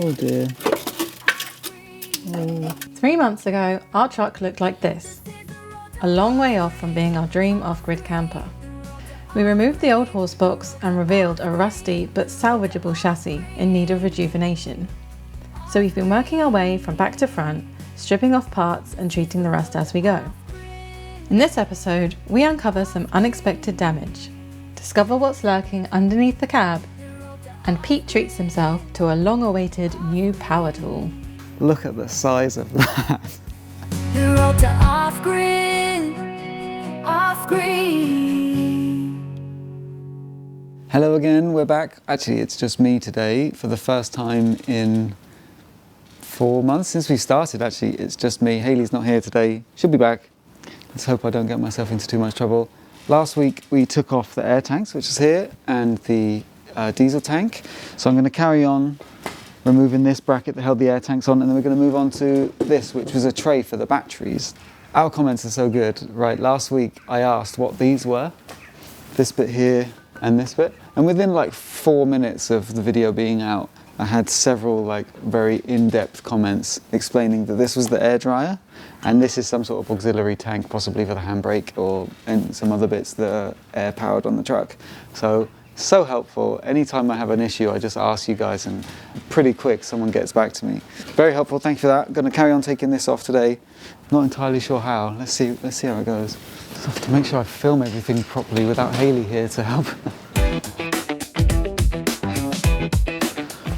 Oh dear. Oh. 3 months ago, our truck looked like this, a long way off from being our dream off-grid camper. We removed the old horse box and revealed a rusty but salvageable chassis in need of rejuvenation. So we've been working our way from back to front, stripping off parts and treating the rust as we go. In this episode, we uncover some unexpected damage, discover what's lurking underneath the cab, and Pete treats himself to a long-awaited new power tool. Look at the size of that. Hello again, we're back. Actually, it's just me today for the first time in 4 months since we started. Actually, it's just me. Hayley's not here today. She'll be back. Let's hope I don't get myself into too much trouble. Last week we took off the air tanks, which is here, and the diesel tank. So I'm going to carry on removing this bracket that held the air tanks on, and then we're going to move on to this, which was a tray for the batteries. Our comments are so good. Right, last week I asked what these were. This bit here and this bit. And within like 4 minutes of the video being out, I had several very in-depth comments explaining that this was the air dryer and this is some sort of auxiliary tank, possibly for the handbrake and some other bits that are air powered on the truck. So helpful. Anytime I have an issue, I just ask you guys and pretty quick someone gets back to me. Very helpful, thank you for that. I'm going to carry on taking this off today. Not entirely sure how. Let's see how it goes. Just have to make sure I film everything properly without Hayley here to help.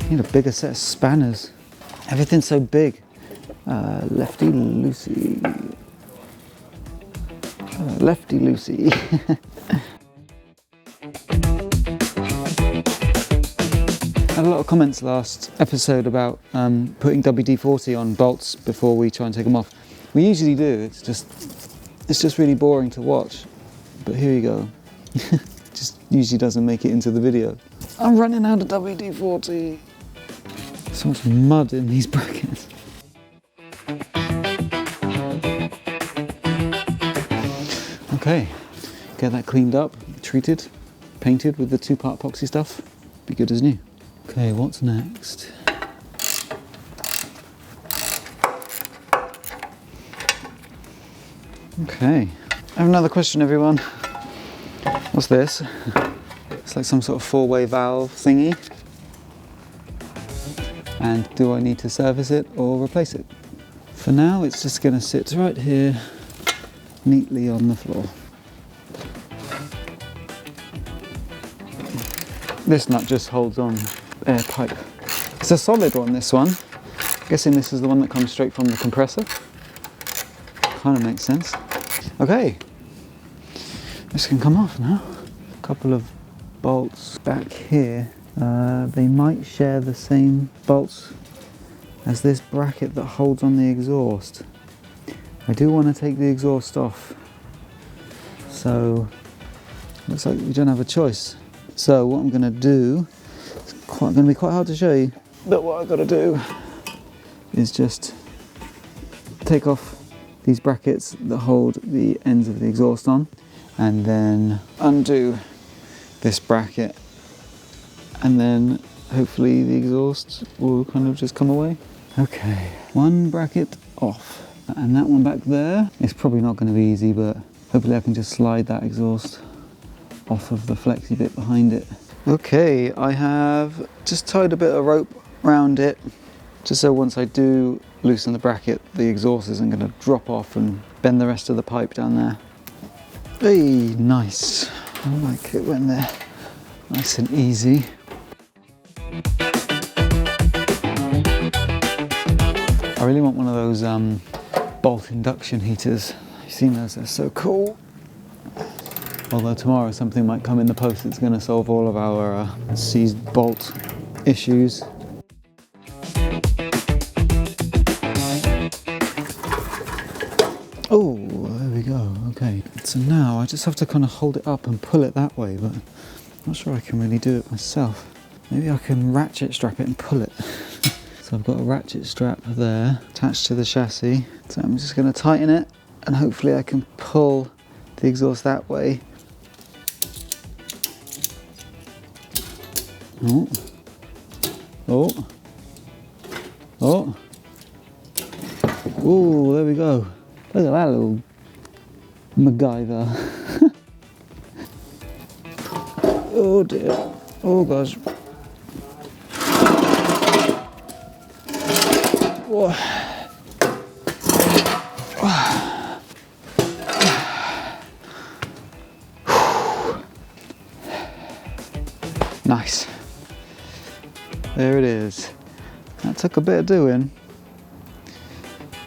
Need a bigger set of spanners. Everything's so big. Lefty loosey. Lefty loosey. I had a lot of comments last episode about putting WD-40 on bolts before we try and take them off. We usually do. It's just really boring to watch. But here you go. Just usually doesn't make it into the video. I'm running out of WD-40. So much mud in these brackets. Okay, get that cleaned up, treated, painted with the 2-part epoxy stuff. Be good as new. Okay, what's next? Okay, I have another question, everyone. What's this? It's like some sort of 4-way valve thingy. And do I need to service it or replace it? For now, it's just going to sit right here, neatly on the floor. This nut just holds on air pipe. It's a solid one, this one. Guessing this is the one that comes straight from the compressor. Kind of makes sense. Okay, this can come off now. A couple of bolts back here. They might share the same bolts as this bracket that holds on the exhaust. I do want to take the exhaust off, so looks like we don't have a choice. So what I'm going to do, it's going to be quite hard to show you, but what I've got to do is just take off these brackets that hold the ends of the exhaust on, and then undo this bracket, and then hopefully the exhaust will kind of just come away. Okay, one bracket off, and that one back there. It's probably not going to be easy, but hopefully I can just slide that exhaust off of the flexi bit behind it. Okay, I have just tied a bit of rope around it, just so once I do loosen the bracket, the exhaust isn't going to drop off and bend the rest of the pipe down there. Hey, nice. I like it when they're nice and easy. I really want one of those bolt induction heaters. You've seen those, they're so cool. Although tomorrow something might come in the post that's going to solve all of our seized bolt issues. Oh, there we go, okay. So now I just have to kind of hold it up and pull it that way, but I'm not sure I can really do it myself. Maybe I can ratchet strap it and pull it. So I've got a ratchet strap there attached to the chassis. So I'm just going to tighten it and hopefully I can pull the exhaust that way. Oh. Oh. Oh. Ooh, there we go. Look at that little MacGyver. Oh dear. Oh gosh. Whoa. Nice. There it is. That took a bit of doing.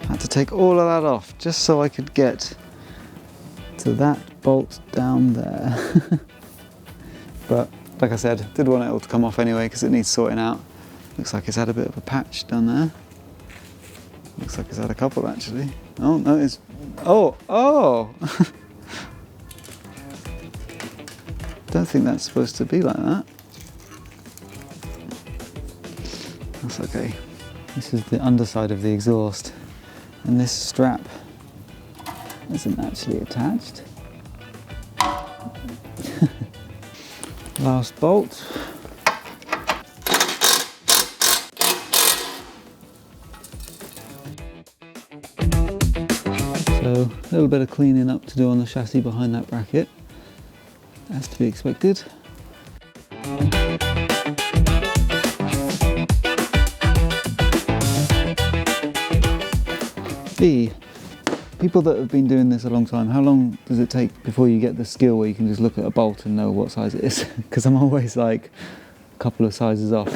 I had to take all of that off just so I could get to that bolt down there. But like I said, did want it all to come off anyway because it needs sorting out. Looks like it's had a bit of a patch down there. Looks like it's had a couple actually. Oh no, it's, oh! Don't think that's supposed to be like that. That's okay. This is the underside of the exhaust, and this strap isn't actually attached. Last bolt. So a little bit of cleaning up to do on the chassis behind that bracket, as to be expected. People that have been doing this a long time, how long does it take before you get the skill where you can just look at a bolt and know what size it is? Because I'm always like a couple of sizes off.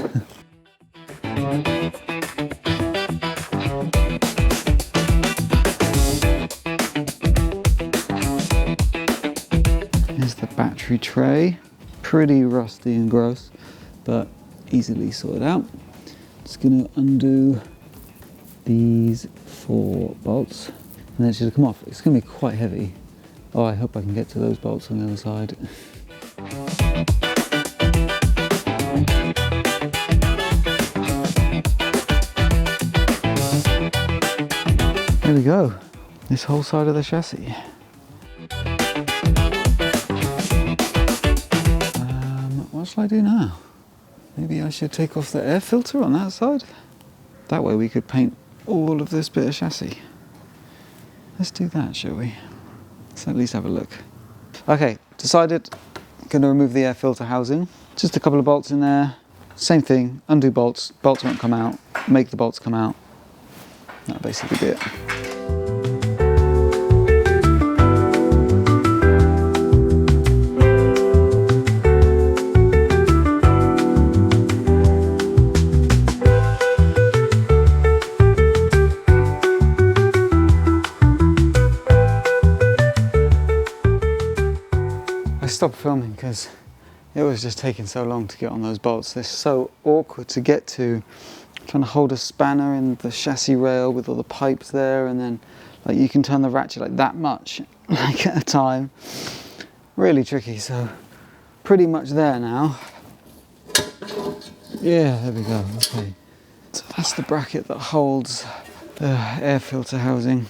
Here's the battery tray. Pretty rusty and gross, but easily sorted out. Just gonna undo these 4 bolts. And then it should come off. It's going to be quite heavy. Oh, I hope I can get to those bolts on the other side. There we go. This whole side of the chassis. What shall I do now? Maybe I should take off the air filter on that side. That way we could paint all of this bit of chassis. Let's do that, shall we? Let's at least have a look. Okay, decided, gonna remove the air filter housing. Just a couple of bolts in there. Same thing, undo bolts, bolts won't come out, make the bolts come out. That'll basically be it. I stopped filming because it was just taking so long to get on those bolts. They're so awkward to get to. Trying to hold a spanner in the chassis rail with all the pipes there, and then like you can turn the ratchet like that much like at a time. Really tricky, so pretty much there now. Yeah, there we go, okay. So that's the bracket that holds the air filter housing.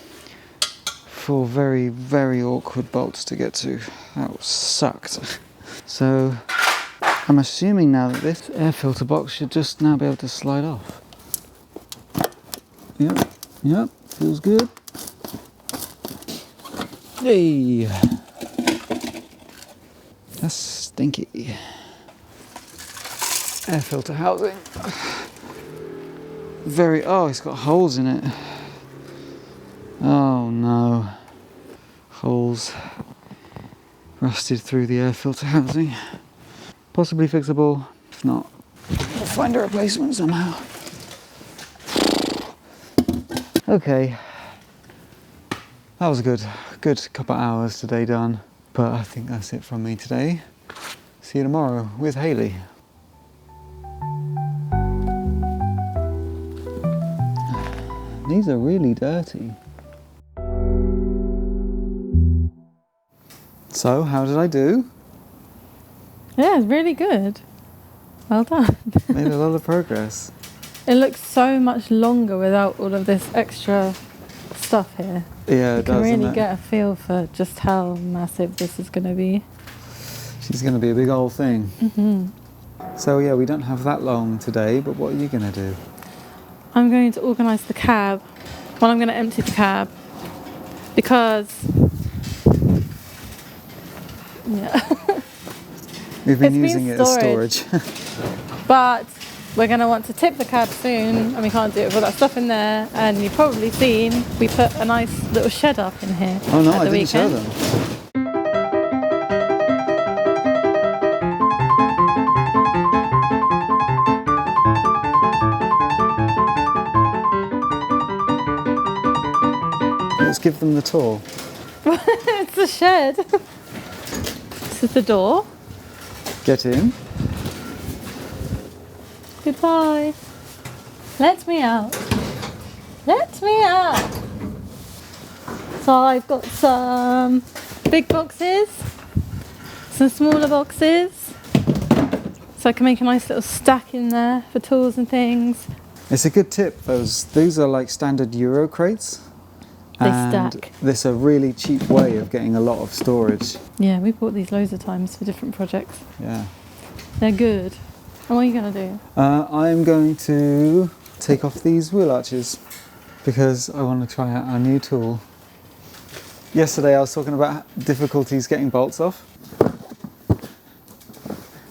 4 very, very awkward bolts to get to. That sucked. So I'm assuming now that this air filter box should just now be able to slide off. Yep, feels good. Hey, that's stinky. Air filter housing. It's got holes in it. Oh no. Holes rusted through the air filter housing. Possibly fixable. If not, we'll find a replacement somehow. Okay. That was a good couple of hours today done. But I think that's it from me today. See you tomorrow with Hayley. These are really dirty. So, how did I do? Yeah, it's really good. Well done. Made a lot of progress. It looks so much longer without all of this extra stuff here. Yeah, you can really get a feel for just how massive this is going to be. She's going to be a big old thing. Mm-hmm. So yeah, we don't have that long today, but what are you going to do? I'm going to organise the cab. Well, I'm going to empty the cab because, yeah. We've been using it as storage. But we're going to want to tip the cab soon, and we can't do it with all that stuff in there. And you've probably seen we put a nice little shed up in here. Oh no, at I the didn't show weekend. them. Let's give them the tour. It's the shed. This is the door. Get in. Goodbye. Let me out. Let me out. So I've got some big boxes, some smaller boxes. So I can make a nice little stack in there for tools and things. It's a good tip. These are like standard Euro crates. They And stack. this is a really cheap way of getting a lot of storage. Yeah, we bought these loads of times for different projects. Yeah. They're good. And what are you going to do? I'm going to take off these wheel arches because I want to try out our new tool. Yesterday I was talking about difficulties getting bolts off.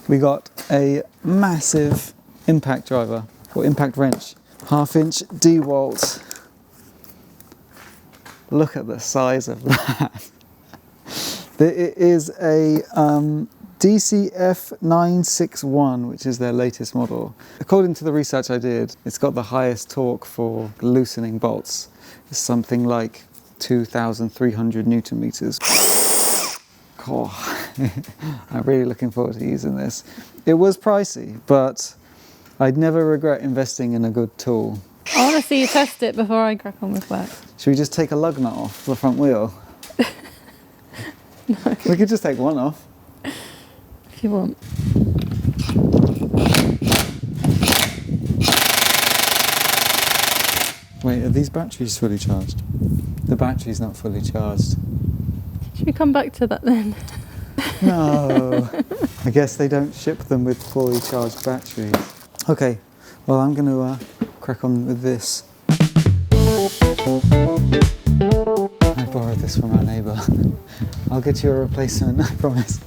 We got a massive impact driver, or impact wrench, 1/2 inch DeWalt. Look at the size of that. It is a DCF961, which is their latest model. According to the research I did, it's got the highest torque for loosening bolts. It's something like 2,300 Newton meters. Oh, I'm really looking forward to using this. It was pricey, but I'd never regret investing in a good tool. I want to see you test it before I crack on with work. Should we just take a lug nut off the front wheel? No. We could just take one off. If you want. Wait, are these batteries fully charged? The battery's not fully charged. Should we come back to that then? No. I guess they don't ship them with fully charged batteries. Okay, well I'm going to crack on with this. I borrowed this from our neighbour. I'll get you a replacement, I promise.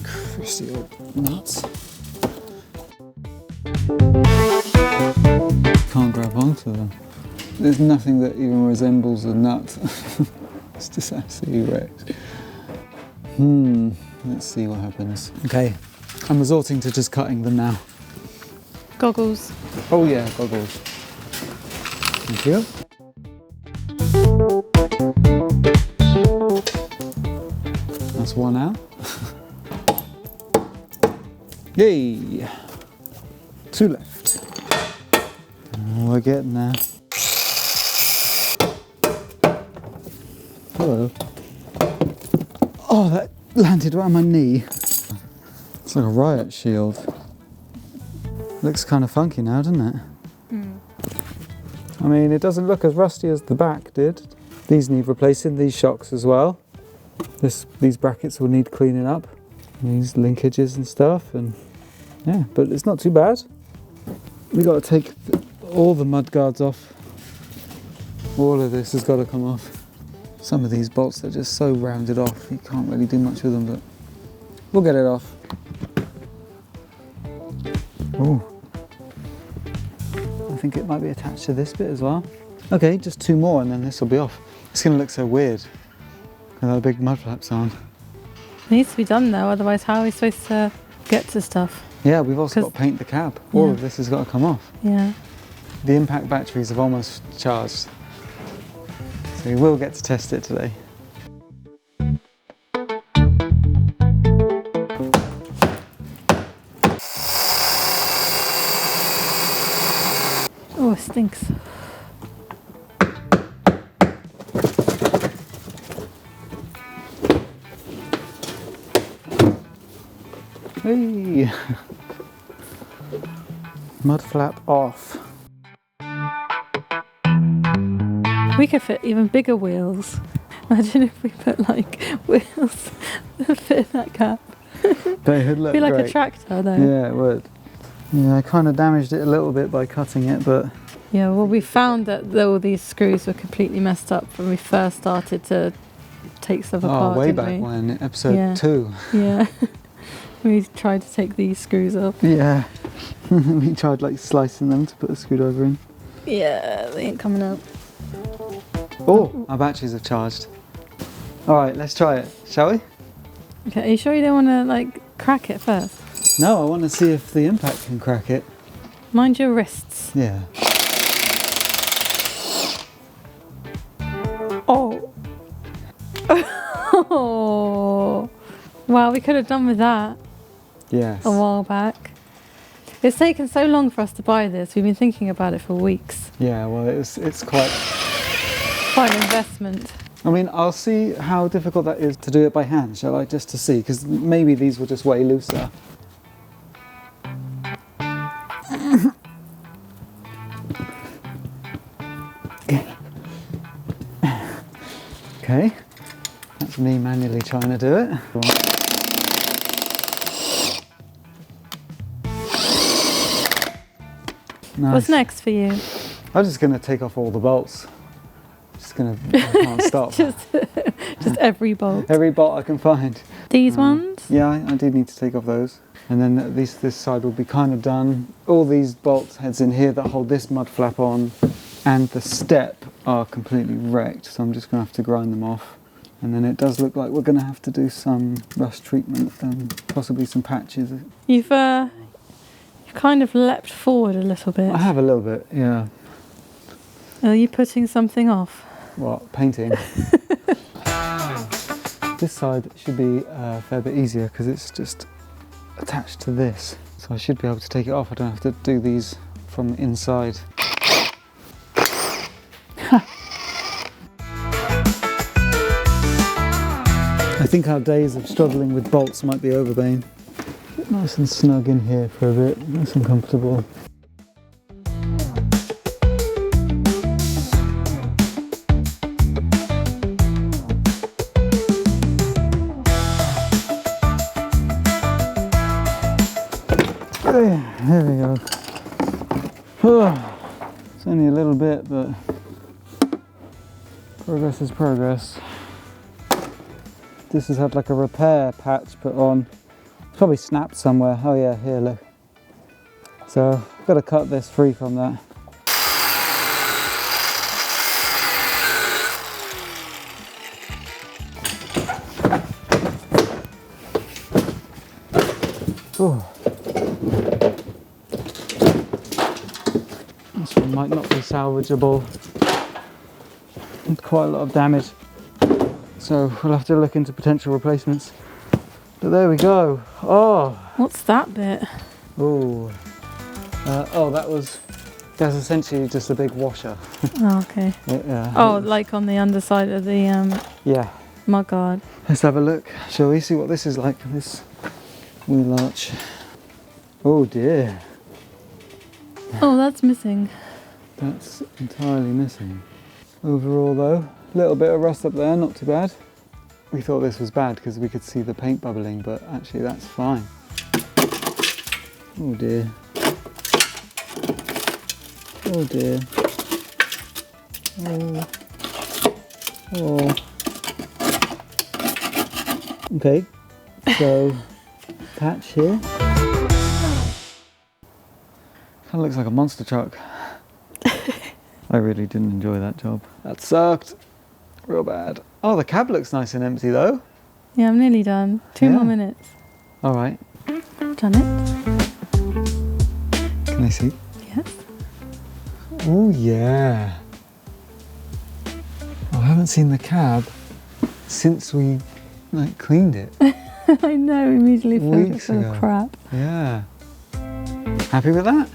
Crusty old nuts. Can't grab onto them. There's nothing that even resembles a nut. It's just absolutely wrecked. Let's see what happens. Okay, I'm resorting to just cutting them now. Goggles. Oh yeah, goggles. Thank you. That's one out. Yay! 2 left. Oh, we're getting there. Hello. Oh, that landed right on my knee. It's like a riot shield. Looks kind of funky now, doesn't it? I mean, it doesn't look as rusty as the back did. These need replacing, these shocks as well. These brackets will need cleaning up. These linkages and stuff, and yeah, but it's not too bad. We got to take all the mud guards off. All of this has got to come off. Some of these bolts are just so rounded off, you can't really do much with them, but we'll get it off. Ooh. I think it might be attached to this bit as well. Okay, just 2 more and then this will be off. It's going to look so weird with our big mud flaps on. It needs to be done though, otherwise how are we supposed to get to stuff? Yeah, we've also got to paint the cab. All of this has got to come off. Yeah. The impact batteries have almost charged, so we will get to test it today. Oh, it stinks. Hey! Mud flap off. We could fit even bigger wheels. Imagine if we put like wheels that fit that cap. But it would look be like great. a tractor though. Yeah, it would. Yeah, I kind of damaged it a little bit by cutting it, but... Yeah, well, we found that all these screws were completely messed up when we first started to take stuff apart. way didn't back we? when, episode 2. Yeah. We tried to take these screws off. Yeah. We tried like slicing them to put a screwdriver in. Yeah, they ain't coming out. Oh, our batteries have charged. Alright, let's try it, shall we? Okay, are you sure you don't want to like crack it first? No, I want to see if the impact can crack it. Mind your wrists. Yeah. Oh. Oh. Wow, we could have done with that Yes. a while back. It's taken so long for us to buy this. We've been thinking about it for weeks. Yeah, well, it's quite... Quite an investment. I mean, I'll see how difficult that is to do it by hand, shall I? Just to see, because maybe these were just way looser. Okay, that's me manually trying to do it. Nice. What's next for you? I'm just going to take off all the bolts. I can't stop. Just every bolt. Every bolt I can find. These ones? Yeah, I do need to take off those. And then at least this side will be kind of done. All these bolt heads in here that hold this mud flap on and the step are completely wrecked, so I'm just going to have to grind them off. And then it does look like we're going to have to do some rust treatment and possibly some patches. You've kind of leapt forward a little bit. I have a little bit, yeah. Are you putting something off? What, painting? This side should be a fair bit easier because it's just attached to this. So I should be able to take it off. I don't have to do these from the inside. I think our days of struggling with bolts might be over, Bane. Nice and snug in here for a bit, nice and comfortable. There we go. It's only a little bit, but progress is progress. This has had like a repair patch put on. It's probably snapped somewhere. Oh yeah, here, look. So I've got to cut this free from that. Ooh. This one might not be salvageable. It's quite a lot of damage. So we'll have to look into potential replacements. But there we go. Oh. What's that bit? Oh. That's essentially just a big washer. Oh, okay. Like on the underside of the yeah. mudguard. Let's have a look. Shall we see what this is like? This wheel arch. Oh dear. Oh, that's missing. That's entirely missing. Overall though, a little bit of rust up there, not too bad. We thought this was bad because we could see the paint bubbling, but actually that's fine. Oh dear. Oh dear. Oh. Oh. Okay, so patch here. Kind of looks like a monster truck. I really didn't enjoy that job. That sucked. Real bad. Oh, the cab looks nice and empty though. Yeah, I'm nearly done. Two more minutes. All right. Done it. Can I see? Yes. Oh yeah. I haven't seen the cab since we cleaned it. I know, immediately filled it Weeks full ago. of crap. Yeah. Happy with that?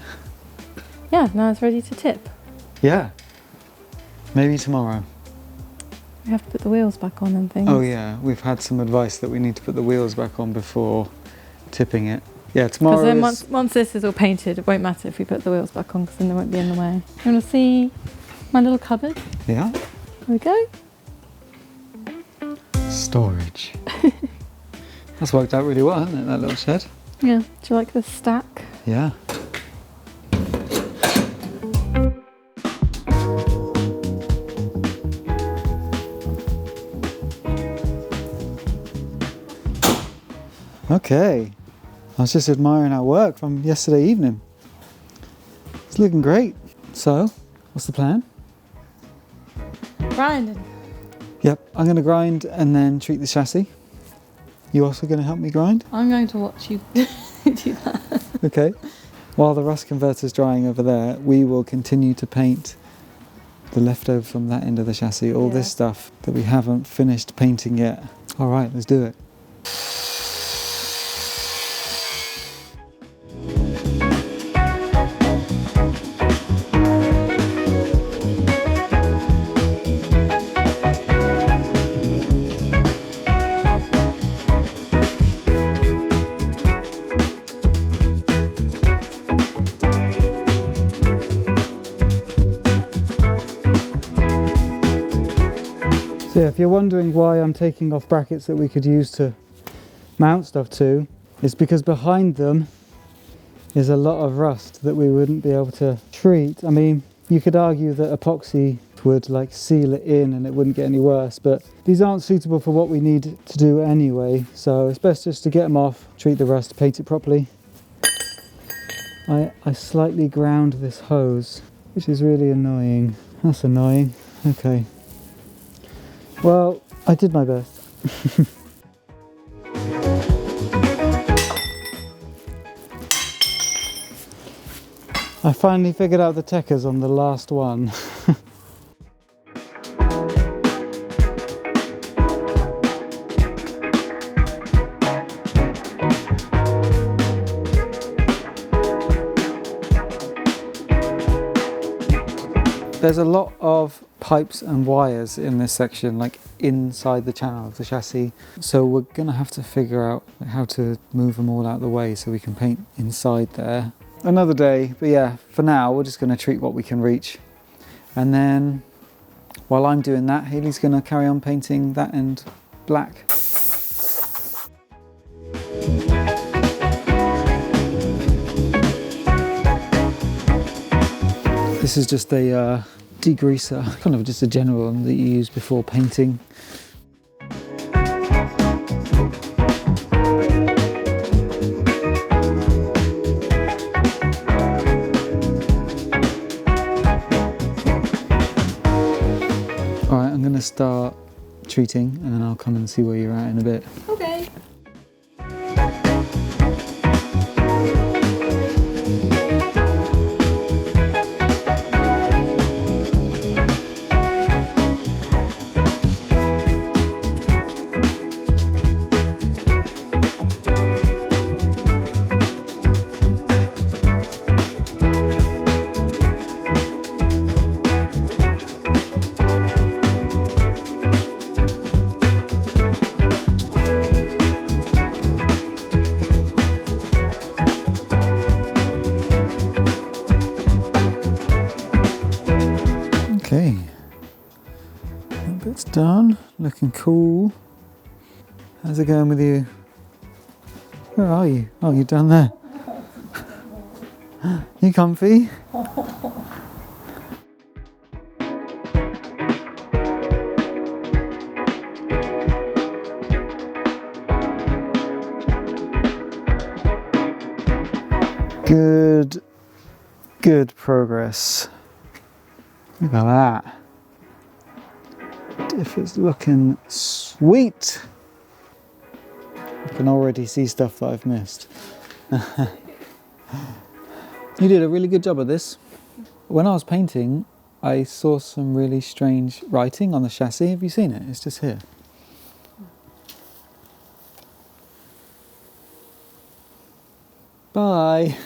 Yeah, now it's ready to tip. Yeah. Maybe tomorrow. We have to put the wheels back on and things. Oh yeah, we've had some advice that we need to put the wheels back on before tipping it. Yeah, tomorrow Because then once this is all painted, it won't matter if we put the wheels back on because then they won't be in the way. You want to see my little cupboard? Yeah. There we go. Storage. That's worked out really well, hasn't it, that little shed? Yeah, do you like this stack? Yeah. Okay, I was just admiring our work from yesterday evening. It's looking great. So, what's the plan? Grinding. Yep, I'm going to grind and then treat the chassis. You also going to help me grind? I'm going to watch you do that. Okay. While the rust converter's drying over there, we will continue to paint the leftover from that end of the chassis, all this stuff that we haven't finished painting yet. All right, let's do it. So yeah, if you're wondering why I'm taking off brackets that we could use to mount stuff to, it's because behind them is a lot of rust that we wouldn't be able to treat. I mean, you could argue that epoxy would like seal it in and it wouldn't get any worse, but these aren't suitable for what we need to do anyway, so it's best just to get them off, treat the rust, paint it properly. I slightly ground this hose, which is really annoying. That's annoying. Okay. Well, I did my best. I finally figured out the techers on the last one. There's a lot of pipes and wires in this section, like inside the channel of the chassis. So we're gonna have to figure out how to move them all out of the way so we can paint inside there. Another day, but yeah, for now, we're just gonna treat what we can reach. And then while I'm doing that, Hayley's gonna carry on painting that end black. This is just a degreaser, kind of just a general one that you use before painting. Alright, I'm going to start treating and then I'll come and see where you're at in a bit. Okay. Okay, that bit's done, looking cool. How's it going with you? Where are you? Oh, you're down there. You comfy? Good progress. Look at that. Diff is looking sweet. I can already see stuff that I've missed. You did a really good job of this. When I was painting, I saw some really strange writing on the chassis. Have you seen it? It's just here. Bye.